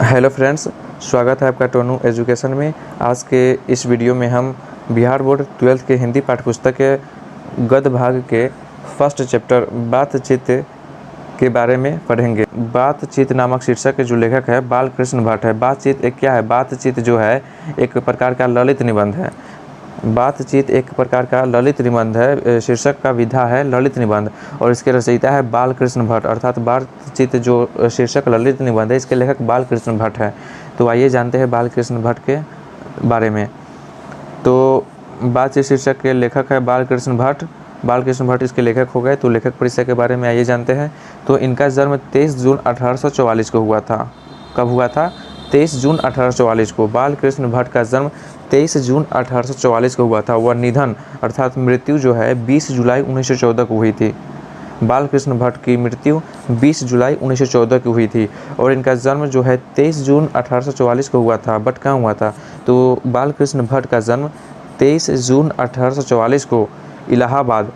Hello friends, स्वागत है आपका टोनू एजुकेशन में। आज के इस वीडियो में हम बिहार बोर्ड 12th के हिंदी पाठ्यपुस्तक के गद्य भाग के फर्स्ट चैप्टर बातचीत के बारे में पढ़ेंगे। बातचीत नामक शीर्षक के जो लेखक है बालकृष्ण भट्ट है। बातचीत एक क्या है? बातचीत जो है एक प्रकार का ललित निबंध है। बातचीत एक प्रकार का ललित निबंध है। शीर्षक का विधा है ललित निबंध और इसके रचयिता है बालकृष्ण भट्ट। अर्थात बातचीत जो शीर्षक ललित निबंध है इसके लेखक बालकृष्ण भट्ट है। तो आइए जानते हैं बालकृष्ण भट्ट के बारे में। तो बातचीत शीर्षक के लेखक है बालकृष्ण भट्ट। बालकृष्ण भट्ट इसके लेखक हो गए। तो लेखक परिचय के बारे में आइए जानते हैं। तो इनका जन्म 23 जून 1844 को हुआ था। कब हुआ था? 23 जून 1844 को। बालकृष्ण भट्ट का जन्म 23 जून 1844 को हुआ था। वह निधन अर्थात मृत्यु जो है 20 जुलाई 1914 को हुई थी। बालकृष्ण भट्ट की मृत्यु 20 जुलाई 1914 की हुई थी और इनका जन्म जो है 23 जून 1844 को हुआ था। बट कहाँ हुआ था? तो बालकृष्ण भट्ट का जन्म 23 जून 1844 को इलाहाबाद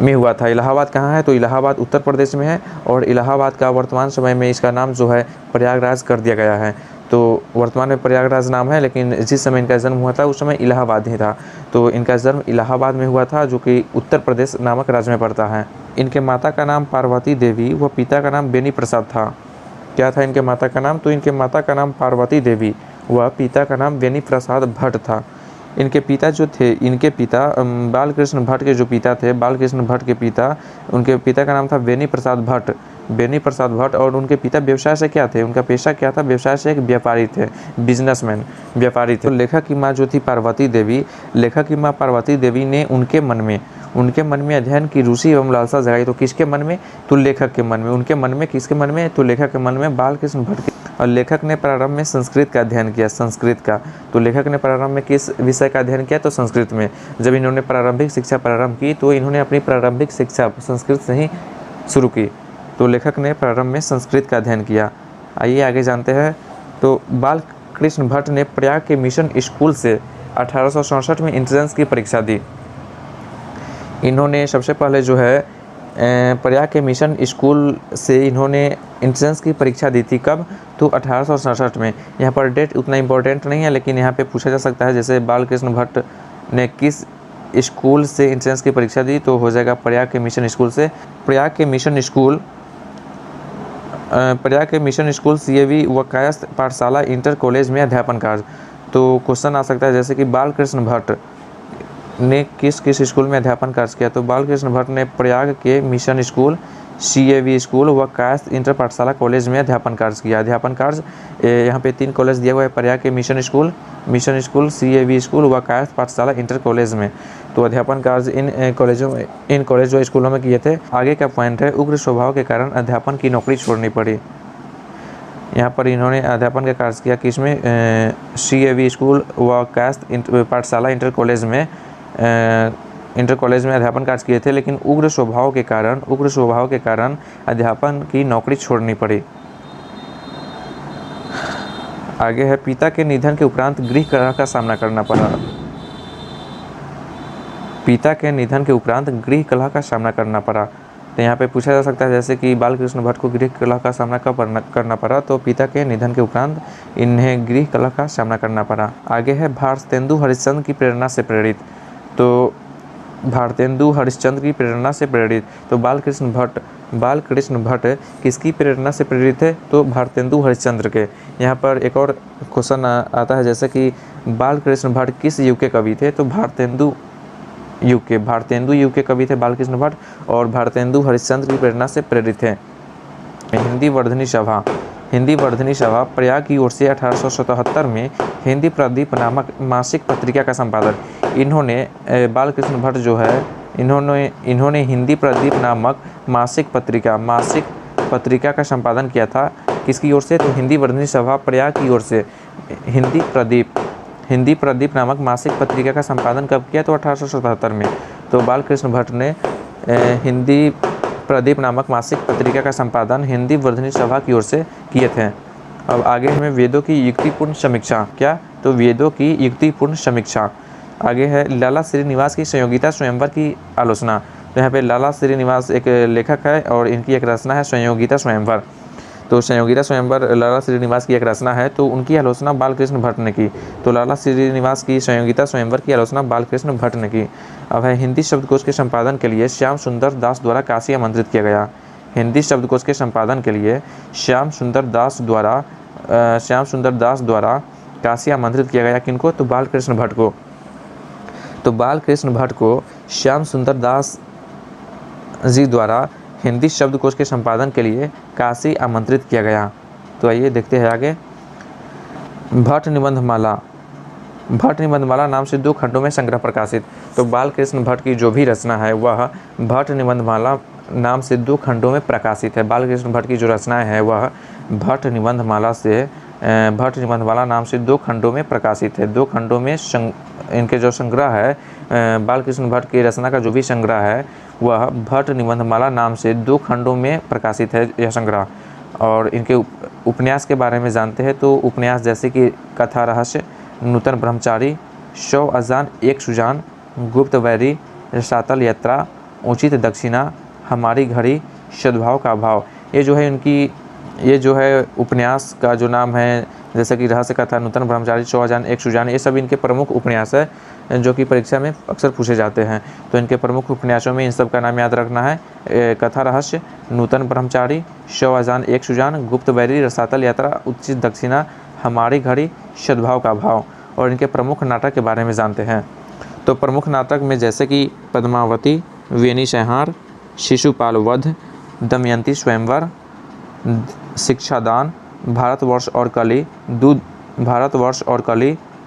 में हुआ था। इलाहाबाद कहाँ है? तो इलाहाबाद उत्तर प्रदेश में है और इलाहाबाद का वर्तमान समय में इसका नाम जो है प्रयागराज कर दिया गया है। तो वर्तमान में प्रयागराज नाम है, लेकिन जिस समय इनका जन्म हुआ था उस समय इलाहाबाद ही था। तो इनका जन्म इलाहाबाद में हुआ था जो कि उत्तर प्रदेश नामक राज्य में पड़ता है। इनके माता का नाम पार्वती देवी व पिता का नाम बेनी प्रसाद था। क्या था इनके माता का नाम? तो इनके माता का नाम पार्वती देवी व पिता का नाम बेनी प्रसाद भट्ट था। इनके पिता जो थे, इनके पिता बालकृष्ण भट्ट के जो पिता थे, बालकृष्ण भट्ट के पिता, उनके पिता का नाम था बेनी प्रसाद भट्ट। बेनी प्रसाद भट्ट और उनके पिता व्यवसाय से क्या थे? उनका पेशा क्या था? व्यवसाय से एक व्यापारी थे, बिजनेसमैन, व्यापारी थे। तो लेखक की माँ जो थी पार्वती देवी, लेखक की माँ पार्वती देवी ने उनके मन में अध्ययन की रुचि एवं लालसा जगाई। तो किसके मन में? तो लेखक के मन में। उनके मन में, किसके मन में? तो लेखक के मन में, बालकृष्ण भट्ट के। और लेखक ने प्रारंभ में संस्कृत का अध्ययन किया, संस्कृत का। तो लेखक ने प्रारंभ में किस विषय का अध्ययन किया? तो संस्कृत में। जब इन्होंने प्रारंभिक शिक्षा प्रारंभ की तो इन्होंने अपनी प्रारंभिक शिक्षा संस्कृत से ही शुरू की। तो लेखक ने प्रारंभ में संस्कृत का अध्ययन किया। आइए आगे जानते हैं। तो बालकृष्ण भट्ट ने प्रयाग के मिशन स्कूल से 1867 में एंट्रेंस की परीक्षा दी। इन्होंने सबसे पहले जो है प्रयाग के मिशन स्कूल से इन्होंने एंट्रेंस की परीक्षा दी थी। कब? तो 1867 में। यहाँ पर डेट उतना इम्पोर्टेंट नहीं है, लेकिन यहाँ पे पूछा जा सकता है जैसे बालकृष्ण भट्ट ने किस स्कूल से एंट्रेंस की परीक्षा दी, तो हो जाएगा प्रयाग के मिशन स्कूल से। प्रयाग के मिशन स्कूल CAV व कायस्थ पाठशाला इंटर कॉलेज में अध्यापन कार्य। तो क्वेश्चन आ सकता है जैसे कि बालकृष्ण भट्ट ने किस किस स्कूल में अध्यापन कार्य किया। तो बालकृष्ण भट्ट ने प्रयाग के मिशन स्कूल, CAV स्कूल व कायस्थ इंटर पाठशाला कॉलेज में अध्यापन कार्य किया। अध्यापन कार्य यहाँ पे 3 कॉलेज दिया हुआ है, प्रयाग के मिशन स्कूल, CAV स्कूल व कायस्थ पाठशाला इंटर कॉलेज में। तो अध्यापन कार्य इन कॉलेज व स्कूलों में किए थे। आगे का पॉइंट है, उग्र स्वभाव के कारण अध्यापन की नौकरी छोड़नी पड़ी। यहाँ पर इन्होंने अध्यापन का कार्य किया किसमें? CAV स्कूल व कायस्थ पाठशाला इंटर कॉलेज में अध्यापन कार्य किए थे, लेकिन उग्र स्वभाव के कारण अध्यापन की नौकरी छोड़नी पड़ी। आगे है, पिता के निधन के उपरांत गृह कलह का सामना करना पड़ा। पिता के निधन के उपरांत गृह कलह का सामना करना पड़ा। तो यहाँ पे पूछा जा सकता है जैसे कि बालकृष्ण भट्ट को गृह कलह का सामना कब करना पड़ा? तो पिता के निधन के उपरांत इन्हें गृह कलह का सामना करना पड़ा। आगे है, भारतेंदु हरिश्चंद्र की प्रेरणा से प्रेरित। तो भारतेंदु हरिश्चंद्र की प्रेरणा से प्रेरित। तो बालकृष्ण भट्ट किसकी प्रेरणा से प्रेरित है? तो भारतेंदु हरिश्चंद्र के। यहाँ पर एक और क्वेश्चन आता है जैसे कि बालकृष्ण भट्ट किस युग के कवि थे? तो भारतेंदु युग के कवि थे बालकृष्ण भट्ट और भारतेंदु हरिश्चंद्र की प्रेरणा से प्रेरित है। हिंदी वर्धनी सभा प्रयाग की ओर से 1877 में हिंदी प्रदीप नामक मासिक पत्रिका का संपादन इन्होंने बालकृष्ण भट्ट जो है इन्होंने हिंदी प्रदीप नामक मासिक पत्रिका का संपादन किया था। किसकी ओर से? तो हिंदी वर्धनी सभा प्रयाग की ओर से हिंदी प्रदीप नामक मासिक पत्रिका का संपादन कब किया? तो 1877 में। तो बालकृष्ण भट्ट ने हिंदी प्रदीप नामक मासिक पत्रिका का संपादन हिंदी वर्धनी सभा की ओर से किए थे। अब आगे हमें वेदों की युक्तिपूर्ण समीक्षा। क्या? तो वेदों की युक्तिपूर्ण समीक्षा। आगे है, लाला श्रीनिवास की संयोगिता स्वयंवर की आलोचना। तो यहाँ पे लाला श्रीनिवास एक लेखक है और इनकी एक रचना है संयोगिता स्वयंवर। तो संयोगिता स्वयंवर लाला श्रीनिवास की एक रचना है, तो उनकी आलोचना बालकृष्ण भट्ट ने की। तो लाला श्रीनिवास की संयोगिता स्वयंवर की आलोचना बालकृष्ण भट्ट ने की। अब है हिंदी शब्दकोश के संपादन के लिए श्याम सुंदर दास द्वारा काशी आमंत्रित किया गया। हिंदी शब्दकोश के संपादन के लिए श्याम सुंदर दास द्वारा काशी आमंत्रित किया गया। किनको? तो बालकृष्ण भट्ट को। तो बालकृष्ण भट्ट को श्याम सुंदर दास जी द्वारा हिंदी शब्दकोश के संपादन के लिए काशी आमंत्रित किया गया। तो आइए देखते हैं आगे। भट्ट निबंधमाला नाम से 2 खंडों में संग्रह प्रकाशित। तो बालकृष्ण भट्ट की जो भी रचना है वह भट्ट निबंधमाला नाम से 2 खंडों में प्रकाशित है। बालकृष्ण भट्ट की जो रचनाएं है वह भट्ट निबंधमाला नाम से 2 खंडों में प्रकाशित है। 2 खंडों में इनके जो संग्रह है, बालकृष्ण भट्ट की रचना का जो भी संग्रह है वह भट्ट निबंधमाला नाम से 2 खंडों में प्रकाशित है यह संग्रह। और इनके उपन्यास के बारे में जानते हैं। तो उपन्यास जैसे कि कथा रहस्य, नूतन ब्रह्मचारी, 100 अजान 1 सुजान, गुप्त वैरी, रसातल यात्रा, उचित दक्षिणा, हमारी घड़ी, सद्भाव का अभाव, ये जो है उपन्यास का जो नाम है, जैसे कि रहस्य कथा, नूतन ब्रह्मचारी, 100 अजान 1 सुजान, ये सब इनके प्रमुख उपन्यास है जो कि परीक्षा में अक्सर पूछे जाते हैं। तो इनके प्रमुख उपन्यासों में इन सब का नाम याद रखना है। कथा रहस्य, नूतन ब्रह्मचारी, 100 अजान 1 सुजान, गुप्त वैरी, रसातल यात्रा, उचित दक्षिणा, हमारी घड़ी, सद्भाव का अभाव। और इनके प्रमुख नाटक के बारे में जानते हैं। तो प्रमुख नाटक में जैसे कि पद्मावती, वेणी संहार, शिशुपाल वध, दमयंती स्वयंवर, शिक्षादान, भारतवर्ष और कली,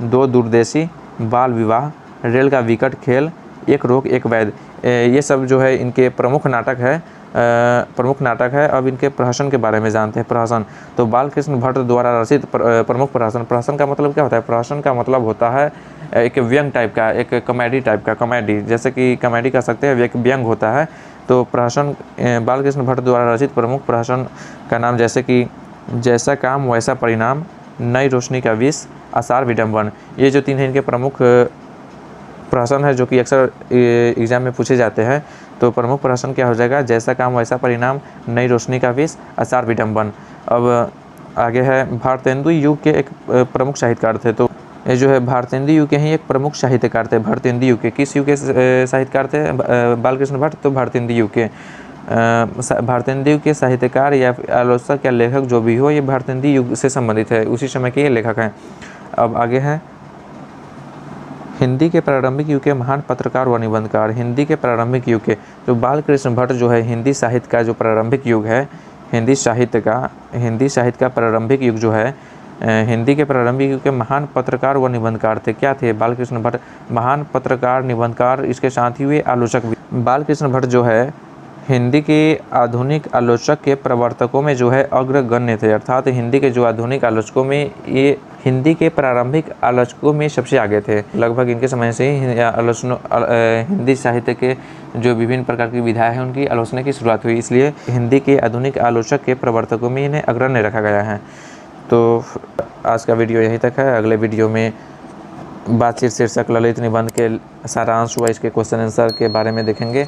2 दूरदेशी, बाल विवाह, रेल का विकट खेल, एक रोग एक वैद, ये सब जो है इनके प्रमुख नाटक है। अब इनके प्रहसन के बारे में जानते हैं। प्रहसन, तो बालकृष्ण भट्ट द्वारा रचित प्रमुख प्रहसन का मतलब क्या होता है? प्रहसन का मतलब होता है एक व्यंग टाइप का, एक कॉमेडी टाइप का, कॉमेडी जैसे कि कॉमेडी कह सकते हैं, एक व्यंग होता है। तो प्रहसन बालकृष्ण भट्ट द्वारा रचित प्रमुख प्रहसन का नाम जैसे कि जैसा काम वैसा परिणाम, नई रोशनी का विष, आसार विडम्बन, ये जो 3 है इनके प्रमुख प्रहसन है जो कि अक्सर एग्जाम में पूछे जाते हैं। तो प्रमुख प्रहसन क्या हो जाएगा? जैसा काम वैसा परिणाम, नई रोशनी का विष, आसार विडम्बन। अब आगे है भारतेंदु युग के एक प्रमुख साहित्यकार थे। तो ये जो है भारतेंदु युग के ही एक प्रमुख साहित्यकार थे। भारतेंदु युग के किस युग के साहित्यकार थे बालकृष्ण भट्ट? तो भारतेंदु युग के साहित्यकार या आलोचक या लेखक जो भी हो, ये भारतेंदु युग से संबंधित है, उसी समय के ये लेखक हैं। अब आगे हैं हिंदी के प्रारंभिक युग के महान पत्रकार व निबंधकार। हिंदी के प्रारंभिक युग के जो बालकृष्ण भट्ट जो है हिंदी साहित्य का जो प्रारंभिक युग है, हिंदी साहित्य का प्रारंभिक युग जो है, हिंदी के प्रारंभिक युग के महान पत्रकार व निबंधकार थे। क्या थे बालकृष्ण भट्ट? महान पत्रकार, निबंधकार, इसके साथ ही वे आलोचक भी। बालकृष्ण भट्ट जो है हिंदी के आधुनिक आलोचक के प्रवर्तकों में जो है अग्रगण्य थे। अर्थात हिंदी के जो आधुनिक आलोचकों में ये हिंदी के प्रारंभिक आलोचकों में सबसे आगे थे। लगभग इनके समय से ही हिंदी साहित्य के जो विभिन्न प्रकार की विधाएं हैं उनकी आलोचना की शुरुआत हुई, इसलिए हिंदी के आधुनिक आलोचक के प्रवर्तकों में इन्हें अग्रण्य रखा गया है। तो आज का वीडियो यहीं तक है। अगले वीडियो में बातचीत शीर्षक ललित निबंध के सारांश व इसके क्वेश्चन आंसर के बारे में देखेंगे।